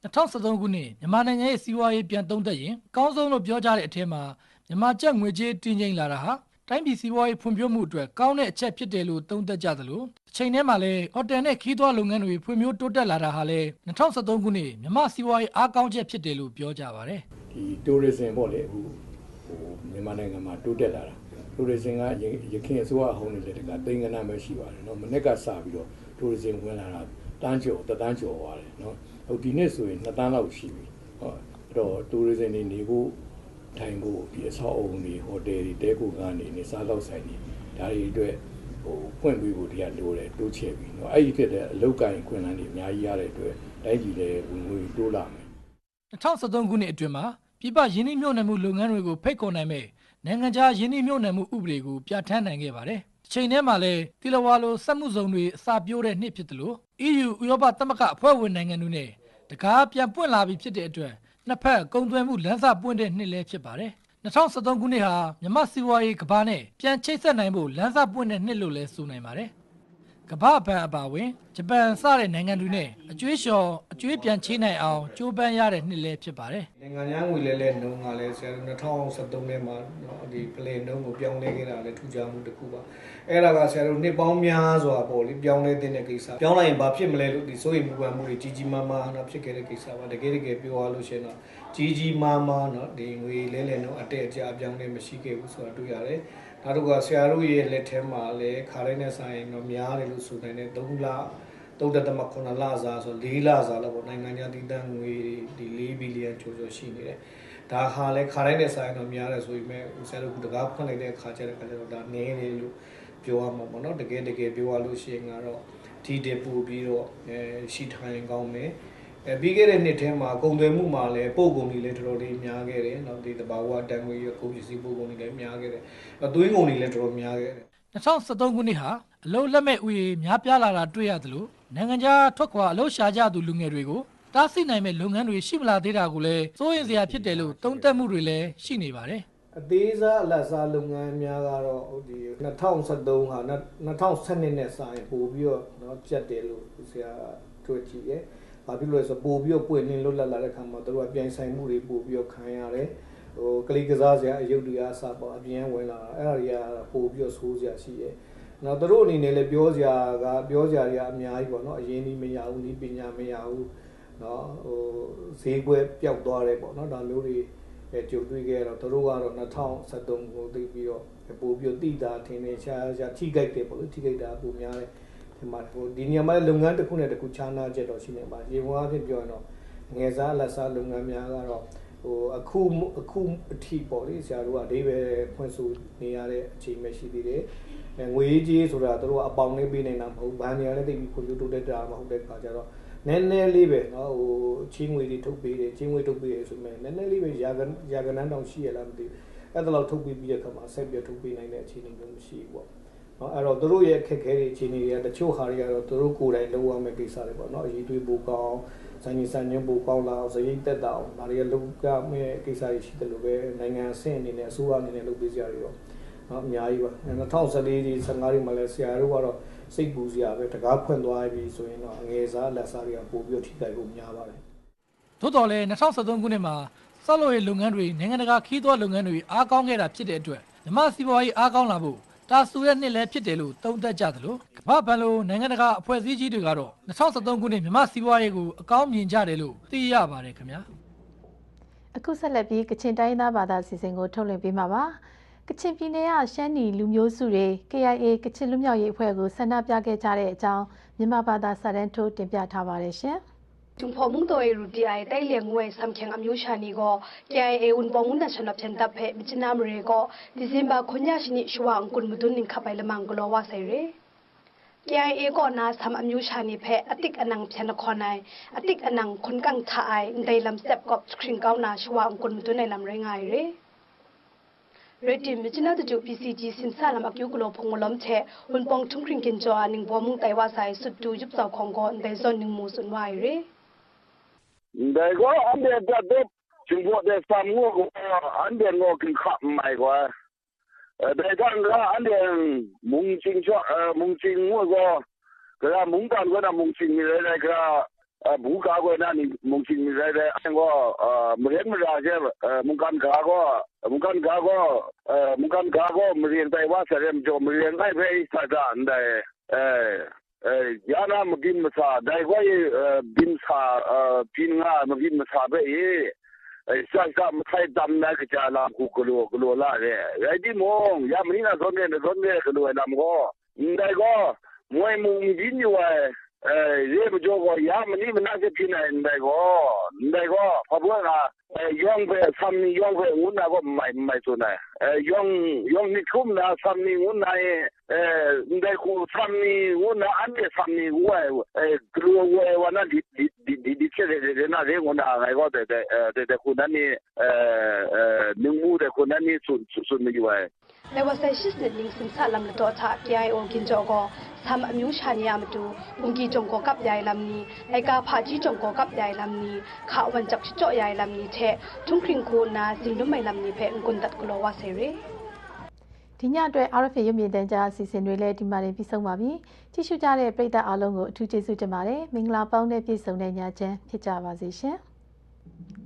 2013ခုနှစ်မြန်မာနိုင်ငံရဲ့စီးပွားရေးပြန်သုံးသပ်ရင်အကောင်းဆုံးလို့ပြောကြတဲ့အထက်မှာမြန်မာကျပ်ငွေကြေးတင်းကျပ်လာတာဟာတိုင်းပြည်စီးပွားရေးဖွံ့ဖြိုးမှုအတွက်ကောင်းတဲ့အချက်ဖြစ်တယ်လို့သုံးသပ်ကြသလိုအချိန်ထဲမှာလည်းဟိုတယ်နဲ့ခီးသွွားလုပ်ငန်းတွေဖွံ့ဖြိုးတိုးတက်လာတာဟာလည်း2013ခုနှစ်မြန်မာစီးပွားရေးအားကောင်းချက်ဖြစ်တယ်လို့ပြောကြပါတယ်ဒီ tourism ပေါ့လေအခုမြန်မာနိုင်ငံမှာတိုးတက်လာတာ tourism ကရခိုင်အစိုးရအဟောင်းတွေလည်းတိမ်ကနပဲရှိပါတယ်เนาะမနေ့ကစပြီးတော့ tourism ဝင်လာတာတန်းကျော်သွားတယ်เนาะဟိုဒီနေ့ဆိုရင်2တန်းလောက်ရှိပြီဟောအဲ့တော့ tourism တွေနေဖို့ထိုင်ဖို့ဒီအဆောက်အအုံတွေဟိုတယ်တွေတဲကိုကနေနေစားလောက်ဆိုင်တွေဒါတွေအတွက်ဖွင့်ပေးဖို့တရားလိုတယ်တိုးချဲ့ပြီးเนาะအဲ့ဒီဖြစ်တဲ့အလုတ်ကိုင်းခွင့်လန်းတွေအများကြီးရတဲ့အတွက်တိုင်းပြည်လည်းဝင်ငွေတိုးလာမယ်2013ခုနှစ်အတွင်းမှာပြည်ပရင်းနှီးမြှုပ်နှံမှုလုပ်ငန်းတွေကိုဖိတ်ခေါ်နိုင်မဲ့နိုင်ငံခြားရင်းနှီးမြှုပ်နှံမှုဥပဒေကိုပြဋ္ဌာန်းနိုင်ခဲ့ပါတယ်။ချိန်ထဲမှာလည်းတီလဝါလိုစက်မှုဇုံတွေအစာပြိုးတဲ့နှစ်ဖြစ်တယ်လို့ EU ဥရောပသမဂ္ဂအဖွဲ့ဝင်နိုင်ငံတွေနဲ့တကားပြန်ပွင့်လာပြီဖြစ်တဲ့အတွက်နှစ်ဖက်ကုန်သွယ်မှုလမ်းစာပွင့်တဲ့နှစ်လည်းဖြစ်ပါတယ်။2013ခုနှစ်ဟာမြန်မာစီးပွားရေးကမ္ဘာနဲ့ပြန်ချိတ်ဆက်နိုင်ဖို့လမ်းစာပွင့်တဲ့နှစ်လို့လည်းဆိုနိုင်ပါတယ်။ကမ္ဘာဘဏ်အပါအဝင်ဂျပန်စတဲ့နိုင်ငံတွေနဲ့အကျွေးလျှော်အကျွေးပြန်ချေးနိုင်အောင်ကြိုးပမ်းရတဲ့နှစ်လည်းဖြစ်ပါတယ်။နိုင်ငံခြားငွေလဲနှုန်းကလည်းဆရာတို့2013ထဲမှာဒီပလဲနှုန်းကိုပြောင်းလဲခဲ့တာလည်းထူးခြားမှုတစ်ခုပါ။အဲ့ဒါကဆရာတို့နှစ်ပေါင်းများစွာပေါ့လေပြောင်းလဲတဲ့ကိစ္စ။ပြောင်းလိုက်ရင်ဘာဖြစ်မလဲလို့ဒီစိုးရိမ်မှုမှုတွေကြီးမားမားဖြစ်ခဲ့တဲ့ကိစ္စပါ။တကယ်ပြောရလို့ရှိရင်တော့ကြီးမားမားနော်ဒီငွေလဲနှုန်းအတက်အကျပြောင်းလဲမရှိခဲ့ဘူးဆိုတာတွေ့ရတယ်။နောက်တော့ဆရာတို့ရဲ့လက်ထဲမှာလည်းခါတိုင်းနဲ့ဆိုင်တော့များတယ်လို့ဆိုနိုင်တယ်3လ3.9လစာဆို4လစာလောက်ပေါ့နိုင်ငံခြားတည်တံ့ငွေဒီ4ဘီလီယံကျော်ရှိနေတယ်ဒါဟာလည်းခါတိုင်းနဲ့ဆိုင်တော့များတယ်ဆိုပေမဲ့ဆရာတို့ကတကားဖွင့်လိုက်တဲ့အခါကျတော့ဒါနည်းတယ်လို့ပြောရမှာပေါ့နော်တကယ်ပြောရလို့ရှိရင်ကတော့ဒီတက်ပို့ပြီးတော့ရှိထိုင်ကောင်းမယ် ပြီးခဲ့တဲ့နှစ်ထဲမှာကုန်သွယ်မှုမှာလည်းပို့ကုန်တွေလည်းတော်တော်လေးများခဲ့တယ်နော်ဒီတဘာဝတန်ငွေရကုန်ပစ္စည်းပို့ကုန်တွေလည်းများခဲ့တယ်သွင်းကုန်တွေလည်းတော်တော်များခဲ့တယ်2013ခုနှစ်ဟာအလို့လက်မဲ့ဥယျာဉ်များပြားလာတာတွေ့ရသလိုနိုင်ငံခြားထွက်ခွာအလို့ရှာကြသူလူငယ်တွေကိုတားဆီးနိုင်မဲ့လုပ်ငန်းတွေရှိမလာသေးတာကိုလည်းစိုးရိမ်စရာဖြစ်တယ်လို့သုံးသပ်မှုတွေလည်းရှိနေပါတယ်အသေးစားအလတ်စားလုပ်ငန်းများကတော့ဒီ2013ဟာ2012နဲ့စာရင်ပို့ပြီးတော့เนาะကျက်တယ်လို့ဆရာတွေ့ကြည့်ရဲ့။ဘာဖြစ်လို့လဲဆိုပို့ပြီးတော့ပွင့်လင်းလွတ်လပ်လာတဲ့ခါမှာတို့ကပြိုင်ဆိုင်မှုတွေပို့ပြီးတော့ခံရတယ်။ကလေးကစားစရာအယုတ်တရားအစားပေါ့အပြင်ဝင်လာတာအဲ့ဒါတွေကပို့ပြီးတော့ဆိုးစရာရှိရဲ့။နောက်တို့အနေနဲ့လည်းပြောစရာတွေကအများကြီးပေါ့နော်အရင်ဒီမရဘူးဒီပညာမရဘူးเนาะဈေးကွက်ပျောက်သွားတယ်ပေါ့နော်ဒါမျိုးတွေကြုံတွေ့ခဲ့တော့တို့ကတော့2013ကိုသိပြီးတော့ပို့ပြီးတော့တိတာထင်နေရှာထိကြိုက်တယ်ပေါ့လေထိကြိုက်တာပုံများတယ်ဒီမှာဒီနေရာမှာလုပ်ငန်းတစ်ခုနဲ့တစ်ခုခြားနာချက်တော့ရှိနေပါရေပေါ်အဖြစ်ပြောရင်တော့ငယ်စားလက်စားလုပ်ငန်းများကတော့အခုအထိပေါ့လေဆရာတို့ကအဓိပ္ပာယ်ဖွင့်ဆိုနေရတဲ့အချိန်ပဲရှိသေးတယ်ငွေကြီးဆိုတာတို့ကအပေါင်လေးပေးနေတာမဟုတ်ဘဏ်တွေကလည်းသိပြီးဖွံ့ဖြိုးတိုးတက်တာမဟုတ်တဲ့အခါကျတော့နည်းနည်းလေးပဲเนาะချင်းငွေတွေထုတ်ပေးတယ်ချင်းငွေထုတ်ပေးရဆိုမဲ့နည်းနည်းလေးပဲရာကနန်းတောင်ရှိရလားမသိဘူးအဲ့ဒါလောက်ထုတ်ပေးပြီးတဲ့အခါမှာဆက်ပြီးထုတ်ပေးနိုင်တဲ့အခြေအနေမျိုးမရှိဘူးပေါ့เนาะအဲ့တော့တို့ရဲ့အခက်အခဲတွေအခြေအနေတွေကတချို့ဟာတွေကတော့တို့ကိုယ်တိုင်လုပ်ရမယ့်ကိစ္စတွေပေါ့เนาะအရေးသွေးပိုကောင်းစံညံပိုကောင်းလာအောင်စရိတ်တက်တာအောင်ဒါတွေကလုပ်ရမယ့်ကိစ္စတွေရှိတယ်လို့ပဲနိုင်ငံအဆင့်အနေနဲ့အစိုးရအနေနဲ့လုပ်ပေးကြရတော့เนาะအများကြီးပါ2014ဒီ15ဒီမှာလဲဆရာတို့ကတော့စိတ်ပူစရာပဲတကားဖွင့်သွားပြီဆိုရင်တော့ငယ်စားလက်စားတွေကပို့ပြီးထိခိုက်ဖို့များပါတယ်။သို့တော်လည်း2013ခုနှစ်မှာဆောက်လုပ်ရေးလုပ်ငန်းတွေနိုင်ငံတကာခီးသွွားလုပ်ငန်းတွေအားကောင်းခဲ့တာဖြစ်တဲ့အတွက်မြန်မာစီးပွားရေးအားကောင်းလာဖို့တာဆူတဲ့နှစ်လည်းဖြစ်တယ်လို့သုံးသပ်ကြသလိုကမ္ဘာဘဏ်လိုနိုင်ငံတကာအဖွဲ့အစည်းကြီးတွေကတော့2013ခုနှစ်မြန်မာစီးပွားရေးကိုအကောင်းမြင်ကြတယ်လို့သိရပါတယ်ခင်ဗျာ။အခုဆက်လက်ပြီးကချင်တိုင်းသားဘာသာစီစဉ်ကိုထုတ်လွှင့်ပေးမှာပါ။ကချင်ပြည်နယ်ကရှမ်းနီလူမျိုးစုတွေ KIA ကချင်လူမျိုးရေးအဖွဲ့ကိုဆန္ဒပြခဲ့ကြတဲ့အကြောင်းမြန်မာဘာသာစာတမ်းထိုးတင်ပြထားပါတယ်ရှင်။จุงพอมุงตัวรูดีไอไต้เลียงงวยสัมเขียงอมิวชานีก็KIA อุนปองมุนนัชนับเชนตับเพมิจนามเรก็ดิเซมบาคนยาชินิชวางกุนมุดุนนิงขับไปละมังกลอวาไซเรKIA ก็นาทำอมิวชานีเพอติกอนังเพียนคอนายอติกอนังคนกังทายในลำเซบกับสคริงเก้านาชวางกุนมุดุนในลำเรงไงเรเรดิมจินาตจูPCG สินซาลำอักยุกโลพงมล้อมเชหุ่นปองทุ่งคริงกินจอหนึ่งบัวมุงไตว่าสายสุดดูยุบเสาของกอนในโซนหนึ่งหมู่ส่วนวายเรแต่ก็อันเดียจะได้จึงพวกเด็กสามงวกอันเดียงอกินขับใหม่กว่าแต่ท่านก็อันเดียมุงจริงชอบมุงจริงงวก็มุงกันก็นะมุงจริงมีอะไรก็บุกก็นั่นมุงจริงมีอะไรก็เรียนไม่ได้ใช่มุงกันก็มุงกันก็เรียนไปว่าเสร็จจบเรียนได้ไปสักการได้ยานามกินมาซาได้ก็บินซาบินงามาบินมาซาไปสักการมาไทยดำได้ก็จะลามกุกลัวละเลยไอ้ที่มองยามนี้นะส่วนเนี่ยก็ลัวลำก็ได้ก็มวยมุงยินอยู่ไอ้เรียบโจก็ยามนี้มันน่าจะพินัยได้ก็พอพูดนะย่องไปซ้ำนี่ย่องไปอุ่นนะก็ไม่ส่วนไหนย่องนี่คุ้มนะซ้ำนี่อุ่นนะได้กูซ้ำนี่อุ่นนะอันนี้ซ้ำนี่กูกลัวว่านั่นดิเชื่อเรื่องนั้นเรื่องนั้นไงก็แต่คนนั้นนี่นึกมูแต่คนนั้นนี่สุดไม่อยู่ในวันเสาร์ที่1สิงหาคมลำตัวท่า KIO กินจอกทำอมิวชานียามดูบุงกีจงก็กับยายลำนี้ไอกาพาจีจงก็กับยายลำนี้ข่าววันจับชิโจยายลำนี้เททุ่งคริงคูนาสิงดุไม่ลำนี้เพงกุนตัดกลัวว่าเสรีဒီညအတွက် RFA ရုပ်မြင်သံကြားအစီအစဉ်တွေလည်းဒီမှာပြီးဆုံးပါပြီ။ကြည့်ရှုကြတဲ့ပရိသတ်အားလုံးကိုအထူးကျေးဇူးတင်ပါတယ်။မင်္ဂလာပေါင်းနဲ့ပြည့်စုံတဲ့ညချမ်းဖြစ်ကြပါစေရှင်။